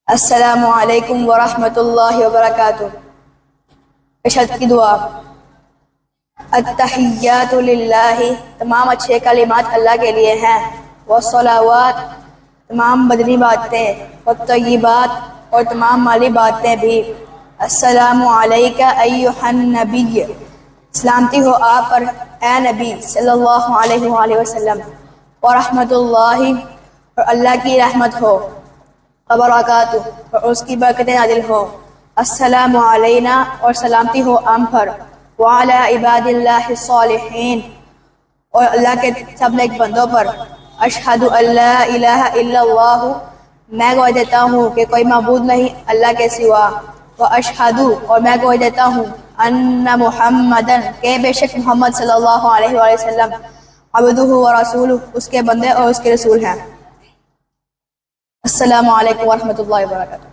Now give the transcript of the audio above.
السلام علیکم ورحمۃ اللہ وبرکاتہ۔ عشاء کی دعا۔ التحیات للہ، تمام اچھے کلمات اللہ کے لیے ہیں۔ والصلوات، تمام بدنی باتیں، والطیبات، اور تمام مالی باتیں بھی۔ السلام علیک ایھا النبی، سلامتی ہو آپ پر اے نبی صلی اللہ علیہ وآلہ وسلم۔ ورحمۃ اللہ، اور اللہ کی رحمت ہو، وبرکاتہ، اور اس کی برکتیں نازل ہو۔ السلام علینا، اور سلامتی ہو ہم پر۔ وعلی عباد اللہ الصالحین، اور اللہ کے سب نیک بندوں پر۔ اشہد ان لا الہ الا اللہ، میں گواہی دیتا ہوں کہ کوئی معبود نہیں اللہ کے سوا۔ واشہد، اور میں گواہی دیتا ہوں ان محمدن، کہ بے شک محمد صلی اللہ علیہ وآلہ وسلم عبدہ ورسولہ، اس کے بندے اور اس کے رسول ہیں۔ السلام علیکم ورحمۃ اللہ وبرکاتہ۔